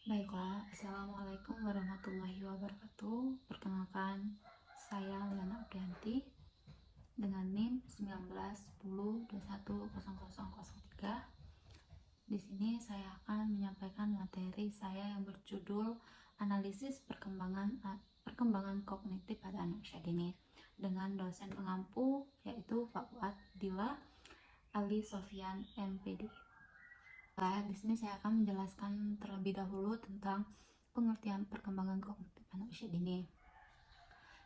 Baiklah, Assalamualaikum warahmatullahi wabarakatuh. Perkenalkan, saya Liana Aprianti dengan NIM 1910210003. Di sini saya akan menyampaikan materi saya yang berjudul Analisis Perkembangan Kognitif pada Anak Usia Dini dengan dosen pengampu yaitu Pak Fuad Dila Ali Sofyan MPD. Di sini saya akan menjelaskan terlebih dahulu tentang pengertian perkembangan kognitif anak usia dini.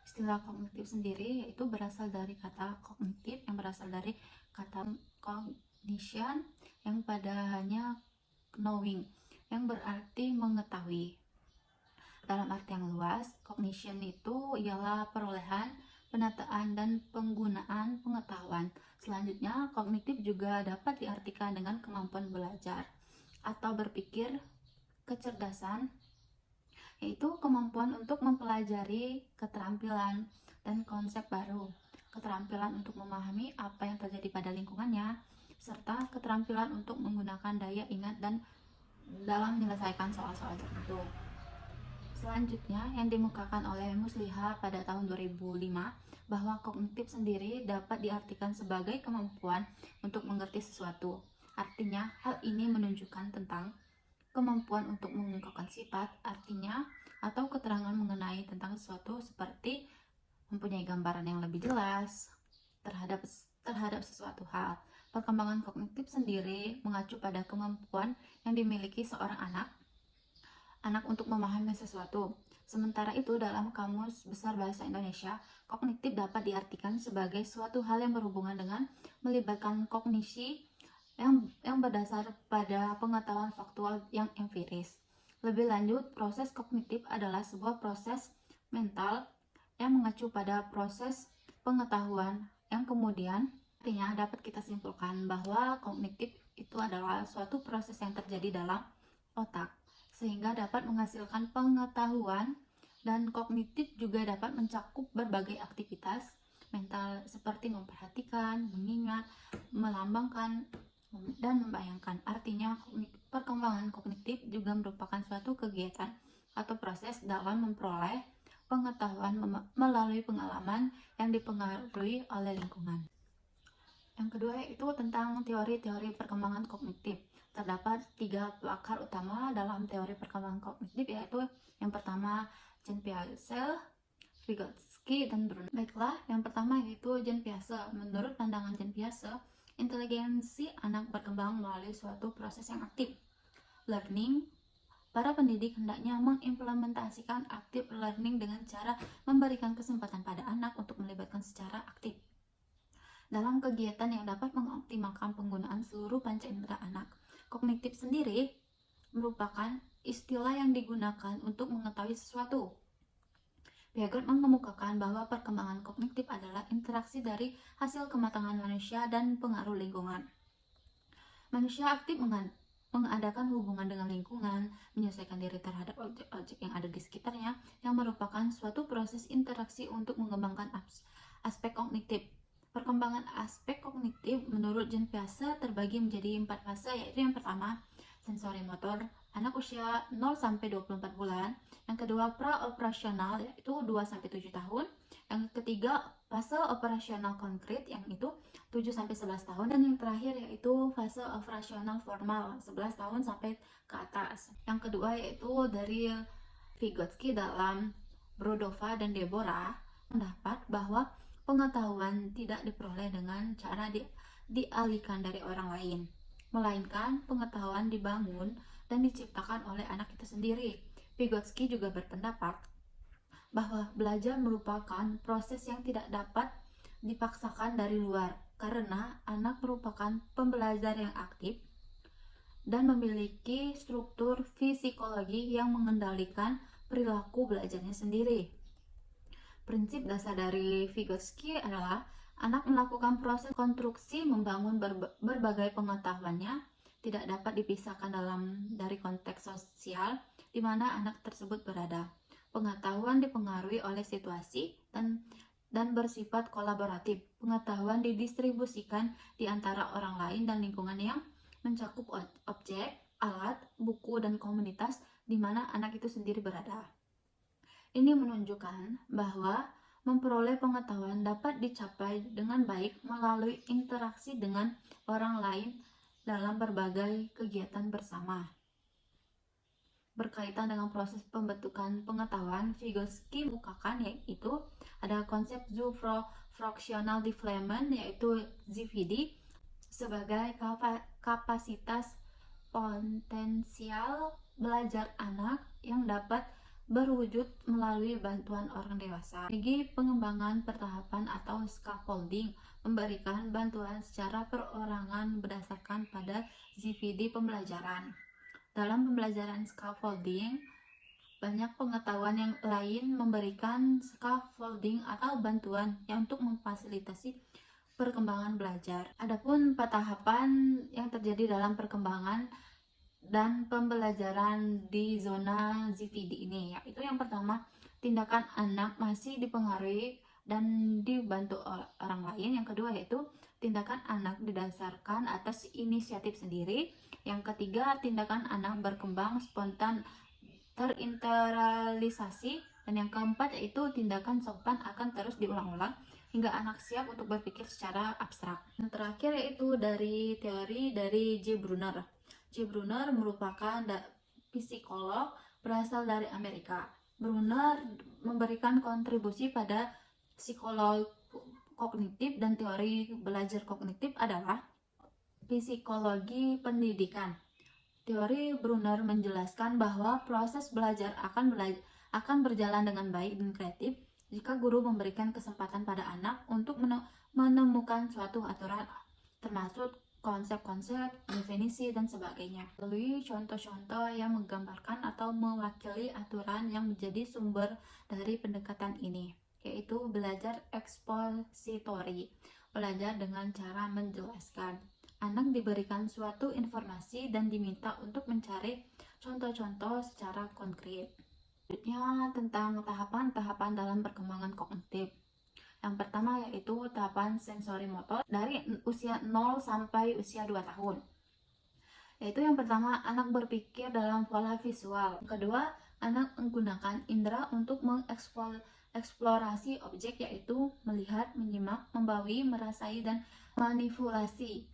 Istilah kognitif sendiri yaitu berasal dari kata kognitif yang berasal dari kata cognition yang padahalnya knowing yang berarti mengetahui. Dalam arti yang luas, cognition itu ialah perolehan, penataan, dan penggunaan pengetahuan. Selanjutnya, kognitif juga dapat diartikan dengan kemampuan belajar atau berpikir, kecerdasan, yaitu kemampuan untuk mempelajari keterampilan dan konsep baru, keterampilan untuk memahami apa yang terjadi pada lingkungannya, serta keterampilan untuk menggunakan daya ingat dan dalam menyelesaikan soal-soal tertentu. Selanjutnya yang dimukakan oleh Musliha pada tahun 2005 bahwa kognitif sendiri dapat diartikan sebagai kemampuan untuk mengerti sesuatu. Artinya, hal ini menunjukkan tentang kemampuan untuk mengungkapkan sifat, artinya, atau keterangan mengenai tentang sesuatu seperti mempunyai gambaran yang lebih jelas terhadap sesuatu hal. Perkembangan kognitif sendiri mengacu pada kemampuan yang dimiliki seorang anak untuk memahami sesuatu. Sementara itu, dalam Kamus Besar Bahasa Indonesia, kognitif dapat diartikan sebagai suatu hal yang berhubungan dengan melibatkan kognisi yang berdasar pada pengetahuan faktual yang empiris. Lebih lanjut, proses kognitif adalah sebuah proses mental yang mengacu pada proses pengetahuan yang kemudian artinya dapat kita simpulkan bahwa kognitif itu adalah suatu proses yang terjadi dalam otak sehingga dapat menghasilkan pengetahuan, dan kognitif juga dapat mencakup berbagai aktivitas mental seperti memperhatikan, mengingat, melambangkan, dan membayangkan. Artinya, perkembangan kognitif juga merupakan suatu kegiatan atau proses dalam memperoleh pengetahuan melalui pengalaman yang dipengaruhi oleh lingkungan. Yang kedua yaitu tentang teori-teori perkembangan kognitif. Terdapat 3 pakar utama dalam teori perkembangan kognitif, yaitu yang pertama Jean Piaget, Vygotsky, dan Bruner. Baiklah, yang pertama yaitu Jean Piaget. Menurut pandangan Jean Piaget, inteligensi anak berkembang melalui suatu proses yang aktif, learning. Para pendidik hendaknya mengimplementasikan active learning dengan cara memberikan kesempatan pada anak untuk melibatkan secara aktif dalam kegiatan yang dapat mengoptimalkan penggunaan seluruh panca indera anak. Kognitif sendiri merupakan istilah yang digunakan untuk mengetahui sesuatu. Piaget mengemukakan bahwa perkembangan kognitif adalah interaksi dari hasil kematangan manusia dan pengaruh lingkungan. Manusia aktif mengadakan hubungan dengan lingkungan, menyesuaikan diri terhadap objek-objek yang ada di sekitarnya, yang merupakan suatu proses interaksi untuk mengembangkan aspek kognitif. Perkembangan aspek kognitif menurut Jean Piaget terbagi menjadi 4 fase, yaitu yang pertama, sensori motor, anak usia 0-24 bulan. Yang kedua, pra-operasional, yaitu 2-7 tahun. Yang ketiga, fase operasional konkret, yang itu 7-11 tahun. Dan yang terakhir yaitu fase operasional formal, 11 tahun sampai ke atas. Yang kedua yaitu dari Vygotsky dalam Brodova dan Deborah mendapat bahwa pengetahuan tidak diperoleh dengan cara dialihkan dari orang lain, melainkan pengetahuan dibangun dan diciptakan oleh anak itu sendiri. Vygotsky juga berpendapat bahwa belajar merupakan proses yang tidak dapat dipaksakan dari luar, karena anak merupakan pembelajar yang aktif dan memiliki struktur psikologi yang mengendalikan perilaku belajarnya sendiri. Prinsip dasar dari Vygotsky adalah anak melakukan proses konstruksi membangun berbagai pengetahuannya tidak dapat dipisahkan dari konteks sosial di mana anak tersebut berada. Pengetahuan dipengaruhi oleh situasi dan bersifat kolaboratif. Pengetahuan didistribusikan di antara orang lain dan lingkungan yang mencakup objek, alat, buku, dan komunitas di mana anak itu sendiri berada. Ini menunjukkan bahwa memperoleh pengetahuan dapat dicapai dengan baik melalui interaksi dengan orang lain dalam berbagai kegiatan bersama. Berkaitan dengan proses pembentukan pengetahuan, Vygotsky mengemukakan yaitu ada konsep Zoo-Fractional Development yaitu ZVD sebagai kapasitas potensial belajar anak yang dapat berwujud melalui bantuan orang dewasa. Strategi pengembangan pertahapan atau scaffolding memberikan bantuan secara perorangan berdasarkan pada ZVD pembelajaran. Dalam pembelajaran scaffolding, banyak pengetahuan yang lain memberikan scaffolding atau bantuan yang untuk memfasilitasi perkembangan belajar. Adapun 4 tahapan yang terjadi dalam perkembangan dan pembelajaran di zona ZVD ini, yaitu yang pertama, tindakan anak masih dipengaruhi dan dibantu orang lain. Yang kedua yaitu tindakan anak didasarkan atas inisiatif sendiri. Yang ketiga, tindakan anak berkembang spontan terinternalisasi. Dan yang keempat yaitu tindakan sopan akan terus diulang-ulang hingga anak siap untuk berpikir secara abstrak. Yang terakhir yaitu dari teori dari J. Brunner. J. Brunner merupakan psikolog berasal dari Amerika. Brunner memberikan kontribusi pada psikologi kognitif dan teori belajar kognitif adalah psikologi pendidikan. Teori Brunner menjelaskan bahwa proses belajar akan berjalan dengan baik dan kreatif jika guru memberikan kesempatan pada anak untuk menemukan suatu aturan, termasuk konsep-konsep, definisi, dan sebagainya. Melalui contoh-contoh yang menggambarkan atau mewakili aturan yang menjadi sumber dari pendekatan ini, yaitu belajar ekspositori, belajar dengan cara menjelaskan. Anak diberikan suatu informasi dan diminta untuk mencari contoh-contoh secara konkret. Selanjutnya tentang tahapan-tahapan dalam perkembangan kognitif. Yang pertama yaitu tahapan sensori motor dari usia 0 sampai usia 2 tahun. Yaitu yang pertama, anak berpikir dalam pola visual. Yang kedua, anak menggunakan indera untuk mengeksplorasi objek yaitu melihat, menyimak, membawi, merasai, dan manipulasi.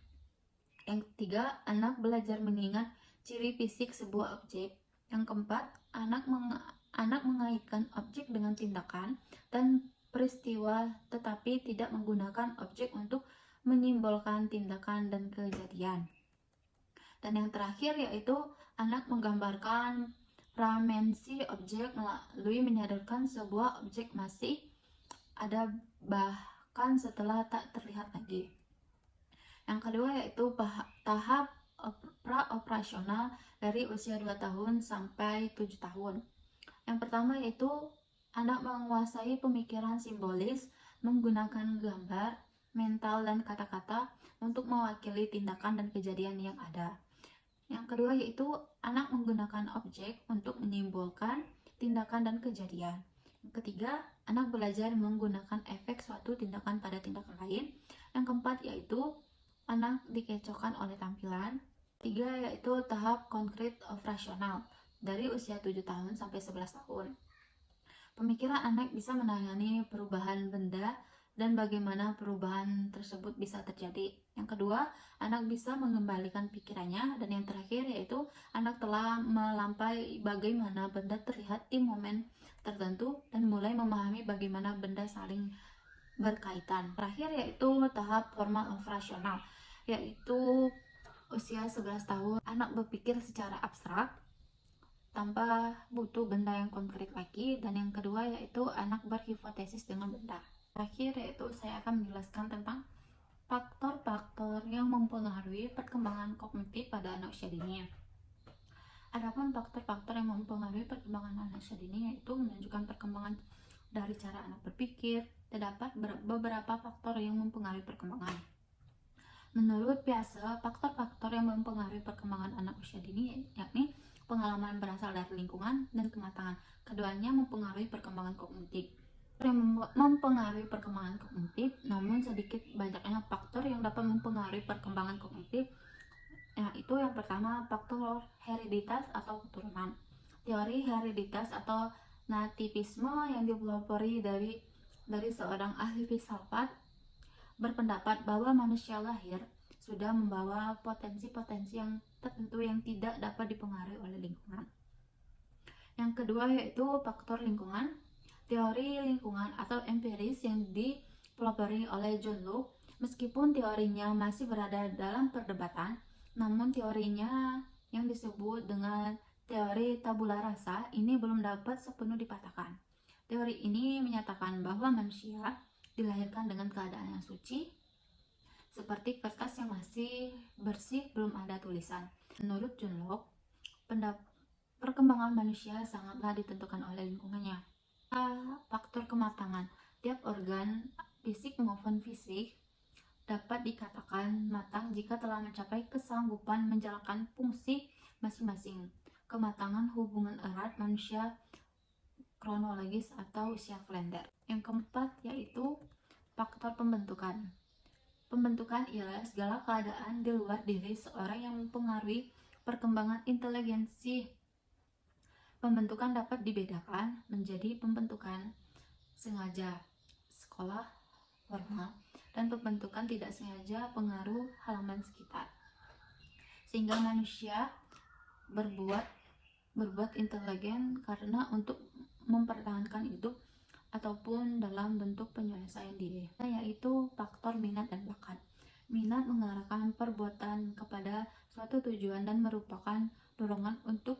Yang ketiga, anak belajar mengingat ciri fisik sebuah objek. Yang keempat, anak mengaitkan objek dengan tindakan dan peristiwa tetapi tidak menggunakan objek untuk menyimbolkan tindakan dan kejadian. Dan yang terakhir yaitu anak menggambarkan fragmentasi objek melalui menyadarkan sebuah objek masih ada bahkan setelah tak terlihat lagi. Yang kedua yaitu tahap pra-operasional dari usia 2 tahun sampai 7 tahun. Yang pertama yaitu anak menguasai pemikiran simbolis menggunakan gambar, mental, dan kata-kata untuk mewakili tindakan dan kejadian yang ada. Yang kedua yaitu anak menggunakan objek untuk menyimbolkan tindakan dan kejadian. Yang ketiga, anak belajar menggunakan efek suatu tindakan pada tindakan lain. Yang keempat yaitu anak dikecohkan oleh tampilan. Tiga yaitu tahap konkret operasional dari usia 7 tahun sampai 11 tahun. Pemikiran anak bisa menangani perubahan benda dan bagaimana perubahan tersebut bisa terjadi. Yang kedua, anak bisa mengembalikan pikirannya. Dan yang terakhir yaitu anak telah melampaui bagaimana benda terlihat di momen tertentu dan mulai memahami bagaimana benda saling berkaitan. Terakhir yaitu tahap formal operasional, yaitu usia 11 tahun anak berpikir secara abstrak tanpa butuh benda yang konkret lagi. Dan yang kedua yaitu anak berhipotesis dengan benda. Terakhir yaitu saya akan menjelaskan tentang faktor-faktor yang mempengaruhi perkembangan kognitif pada anak usia dini. Adapun faktor-faktor yang mempengaruhi perkembangan anak usia dini yaitu menunjukkan perkembangan dari cara anak berpikir. Terdapat beberapa faktor yang mempengaruhi perkembangan. Menurut Piaget, faktor-faktor yang mempengaruhi perkembangan anak usia dini yakni pengalaman berasal dari lingkungan dan kematangan. Keduanya mempengaruhi perkembangan kognitif. Yang mempengaruhi perkembangan kognitif, namun sedikit banyaknya faktor yang dapat mempengaruhi perkembangan kognitif Nah, itu yang pertama, faktor hereditas atau keturunan. Teori hereditas atau nativisme yang dipelopori dari seorang ahli filsafat berpendapat bahwa manusia lahir sudah membawa potensi-potensi yang tertentu yang tidak dapat dipengaruhi oleh lingkungan. Yang kedua yaitu faktor lingkungan. Teori lingkungan atau empiris yang dipelopori oleh John Locke, meskipun teorinya masih berada dalam perdebatan, namun teorinya yang disebut dengan teori tabula rasa ini belum dapat sepenuh dipatahkan. Teori ini menyatakan bahwa manusia dilahirkan dengan keadaan yang suci, seperti kertas yang masih bersih belum ada tulisan. Menurut John Locke, perkembangan manusia sangatlah ditentukan oleh lingkungannya. Faktor kematangan. Tiap organ fisik maupun fisik dapat dikatakan matang jika telah mencapai kesanggupan menjalankan fungsi masing-masing. Kematangan hubungan erat manusia kronologis atau usia kalender. Yang keempat yaitu faktor pembentukan. Pembentukan ialah segala keadaan di luar diri seorang yang mempengaruhi perkembangan inteligensi. Pembentukan dapat dibedakan menjadi pembentukan sengaja, sekolah formal, dan pembentukan tidak sengaja, pengaruh halaman sekitar. Sehingga manusia berbuat intelijen karena untuk mempertahankan hidup ataupun dalam bentuk penyelesaian diri, yaitu faktor minat dan bakat. Minat mengarahkan perbuatan kepada suatu tujuan dan merupakan dorongan untuk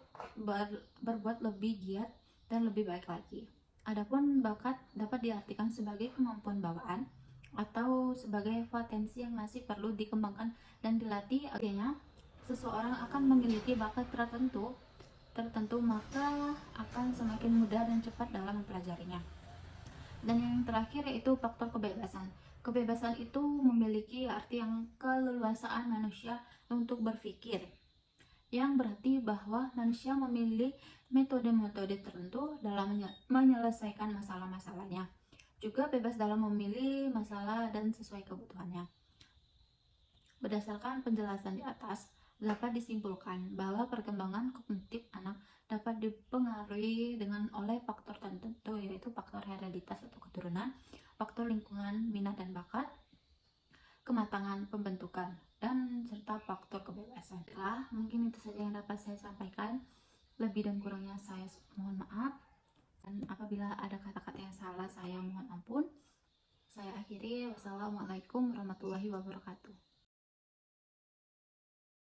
berbuat lebih giat dan lebih baik lagi. Adapun bakat dapat diartikan sebagai kemampuan bawaan atau sebagai potensi yang masih perlu dikembangkan dan dilatih. Artinya, seseorang akan memiliki bakat tertentu maka akan semakin mudah dan cepat dalam mempelajarinya. Dan yang terakhir yaitu faktor kebebasan. Kebebasan itu memiliki arti yang keleluasaan manusia untuk berpikir, yang berarti bahwa manusia memilih metode-metode tertentu dalam menyelesaikan masalah-masalahnya, juga bebas dalam memilih masalah dan sesuai kebutuhannya. Berdasarkan penjelasan di atas, dapat disimpulkan bahwa perkembangan kognitif anak dapat dipengaruhi oleh faktor tertentu, yaitu faktor hereditas atau keturunan, faktor lingkungan, minat dan bakat, kematangan pembentukan, dan serta faktor kebebasan. Mungkin itu saja yang dapat saya sampaikan. Lebih dan kurangnya saya mohon maaf, dan apabila ada kata-kata yang salah saya mohon ampun. Saya akhiri. Wassalamualaikum warahmatullahi wabarakatuh.